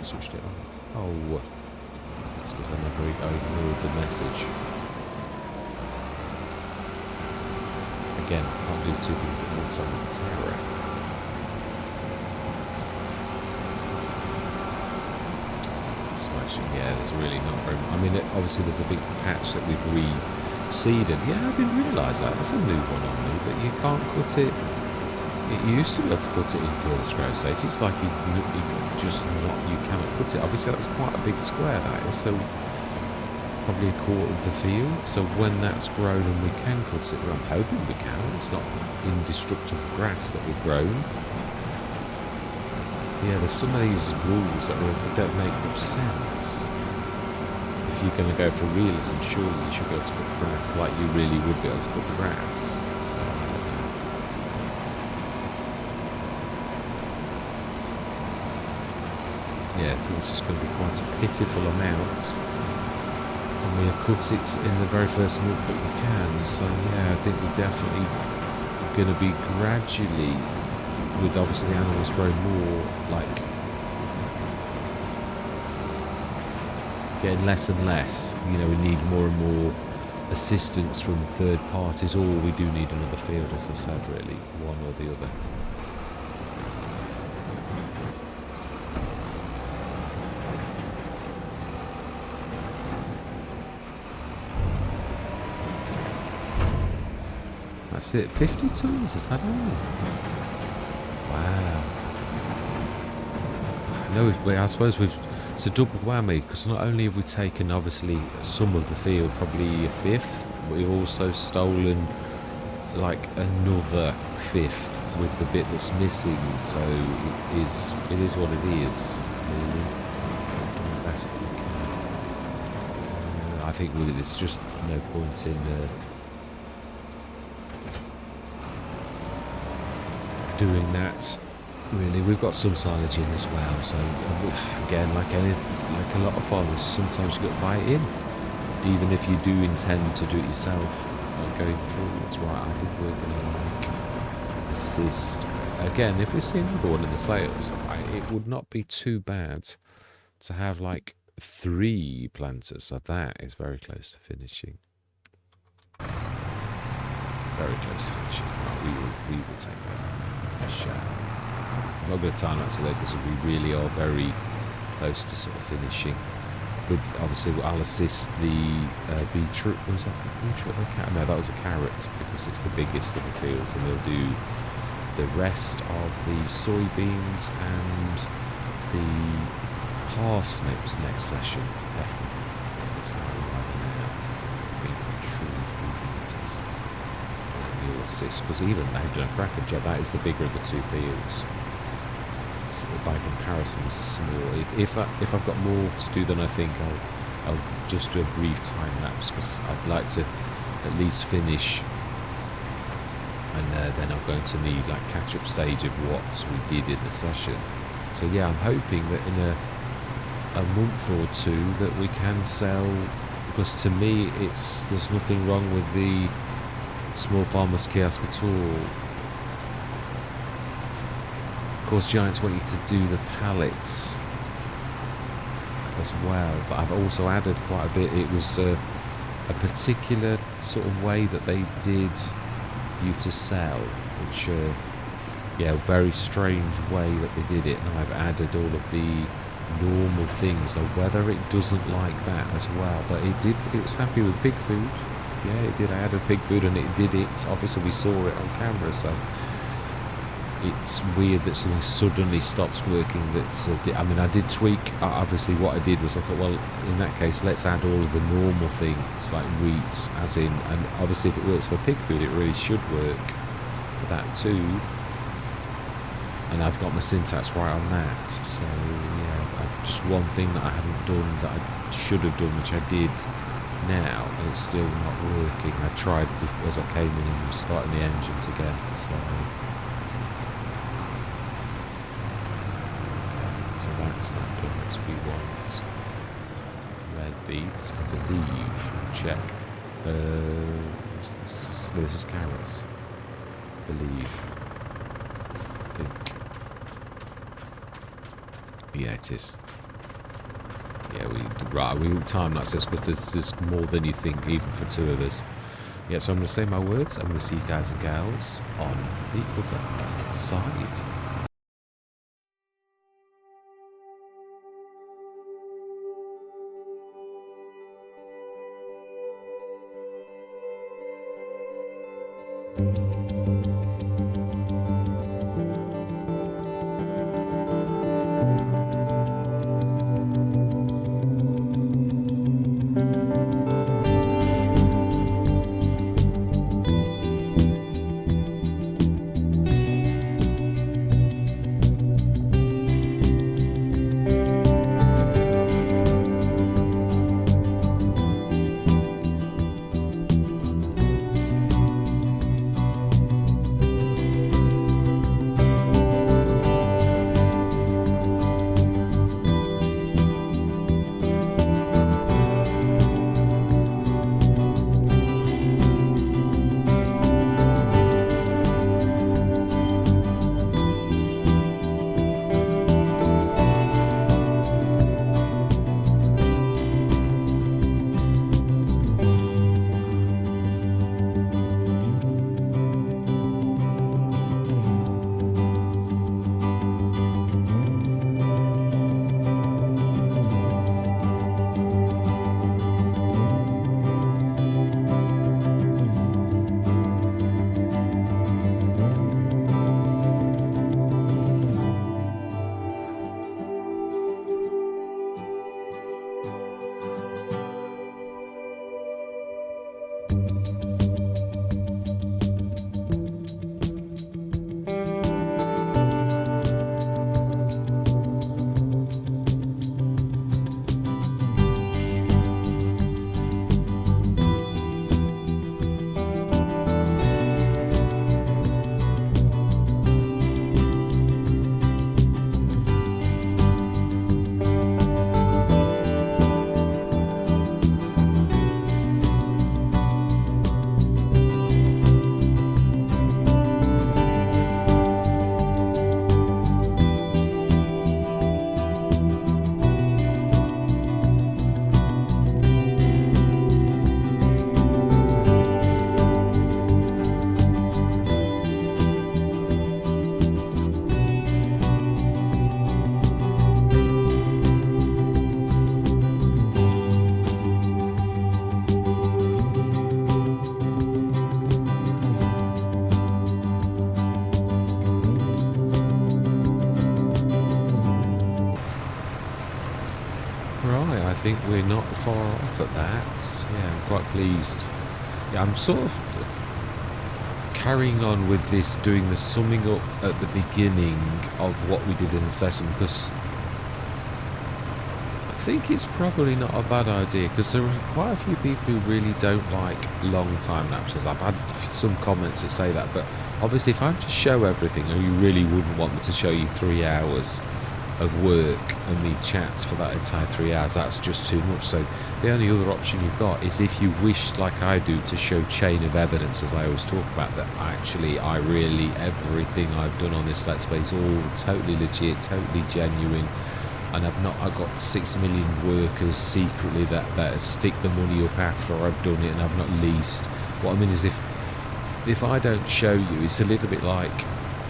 Switched it on. Oh, that's because I never ignored the message. Again, can't do 2 things at once. I'm in terror. Smashing, yeah, there's really not very much. I mean, obviously there's a big patch that we've reseeded. Yeah, I didn't realise that. That's a new one on me, but you can't cut it. You used to be able to cut it in furthest growth stage. It's like you cannot cut it. Obviously that's quite a big square, that is, so probably a quarter of the field. So when that's grown and we can cut it, well, I'm hoping we can. It's not indestructible grass that we've grown. Yeah, there's some of these rules that don't make much sense. If you're going to go for realism, surely you should be able to cut grass like you really would be able to cut grass. So, yeah, I think it's just going to be quite a pitiful amount. And we have cut it in the very first month that we can. So yeah, I think we're definitely going to be gradually, with obviously the animals growing more, like getting less and less. You know, we need more and more assistance from third parties, or we do need another field, as I said, really, one or the other. That's it, 50 tons, is that all? Wow. No, I suppose it's a double whammy, because not only have we taken obviously some of the field, probably a fifth, we've also stolen like another fifth with the bit that's missing. So it is what it is. Really, the best that we can. I think really there's just no point in doing that. Really, we've got some silage in as well. So again, like a lot of farmers, sometimes you got to buy it in, even if you do intend to do it yourself. Going forwards, right? I think we're going to like assist again. If we see another one in the sales, it would not be too bad to have like 3 planters. So that is very close to finishing. Very close to finishing. Right, we will take that. I'm not going to time that today because we really are very close to sort of finishing. With obviously, I'll assist the beetroot. Was that the beetroot or the carrot? No, that was a carrot because it's the biggest of the fields, and we'll do the rest of the soybeans and the parsnips next session. Definitely. That's what we're right now. We'll assist because even they've done a cracking job. That is the bigger of the 2 fields. So by comparison, this is small. If I've got more to do, then I think I'll just do a brief time lapse because I'd like to at least finish, and then I'm going to need like catch up stage of what we did in the session. So yeah, I'm hoping that in a month or 2 that we can sell, because to me there's nothing wrong with the small farmers kiosk at all. Of course, Giants want you to do the pallets as well, but I've also added quite a bit. It was a particular sort of way that they did you to sell, which yeah, very strange way that they did it, and I've added all of the normal things. So whether it doesn't like that as well, but it was happy with pig food. Yeah, it did. I added pig food and it did it. Obviously we saw it on camera, so it's weird that something suddenly stops working. I mean, I did tweak. Obviously, what I did was I thought, well, in that case, let's add all of the normal things like wheat, as in, and obviously, if it works for pig food, it really should work for that too. And I've got my syntax right on that. So yeah, just one thing that I haven't done that I should have done, which I did now, and it's still not working. I tried before, as I came in and was starting the engines again. So that's that done. Next we want red beets, I believe. Check. No, this is carrots. I believe. I think. Yeah, it is. Yeah, we time that says because there's more than you think, even for 2 of us. Yeah, so I'm going to say my words. I'm going to see you guys and gals on the other side. think we're not far off at that. Yeah, I'm quite pleased. Yeah, I'm sort of carrying on with this, doing the summing up at the beginning of what we did in the session, because I think it's probably not a bad idea, because there are quite a few people who really don't like long time lapses. I've had some comments that say that, but obviously if I'm to show everything, and you really wouldn't want me to show you 3 hours of work and me chat for that entire 3 hours, that's just too much. So the only other option you've got is, if you wish, like I do, to show chain of evidence, as I always talk about, that actually everything I've done on this Let's Play is all totally legit, totally genuine, and I've got 6 million workers secretly that stick the money up after I've done it, and I've not leased. What I mean is, if I don't show you, it's a little bit like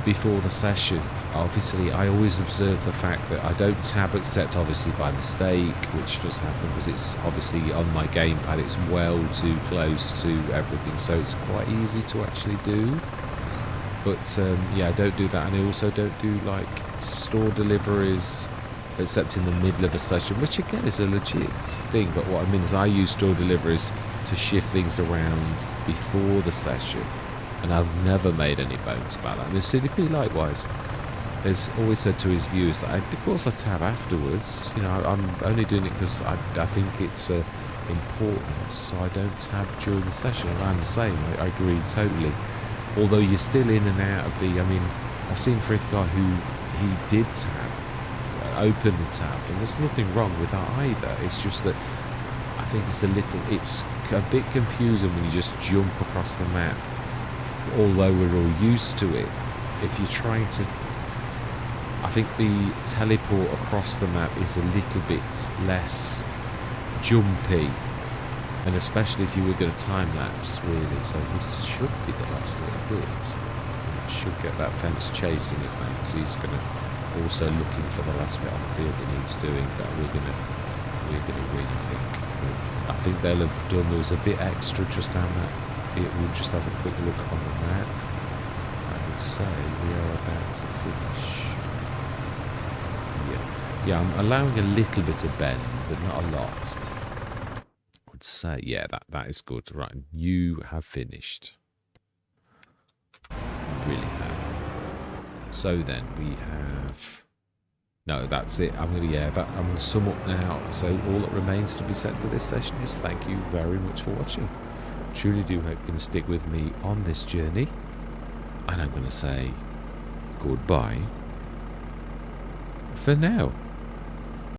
before the session. Obviously, I always observe the fact that I don't tab accept, obviously by mistake, which does happen because it's obviously on my gamepad, it's well too close to everything, so it's quite easy to actually do. But yeah, I don't do that, and I also don't do like store deliveries except in the middle of a session, which again is a legit thing. But what I mean is, I use store deliveries to shift things around before the session, and I've never made any bones about that. And the CDP likewise has always said to his viewers that of course I tab afterwards. You know, I'm only doing it because I think it's important, so I don't tab during the session. And I'm the same. I agree totally. Although you're still in and out of the. I mean, I've seen Frithgar who he did tab, open the tab, and there's nothing wrong with that either. It's just that I think it's a bit confusing when you just jump across the map. Although we're all used to it, if you're trying to, I think the teleport across the map is a little bit less jumpy, and especially if you were going to time lapse, really. So this should be the last little bit. Should get that fence chasing us now, because he's going to also looking for the last bit on the field that needs doing, that we're going to win, I think. I think they'll have done. There was a bit extra just down that. We'll just have a quick look on the map. I would say we are about to finish. Yeah, I'm allowing a little bit of bend, but not a lot. I would say, yeah, that is good. Right, you have finished. You really have. So then we have. No, that's it. I'm gonna sum up now. So all that remains to be said for this session is thank you very much for watching. Truly do hope you're going to stick with me on this journey, and I'm going to say goodbye for now.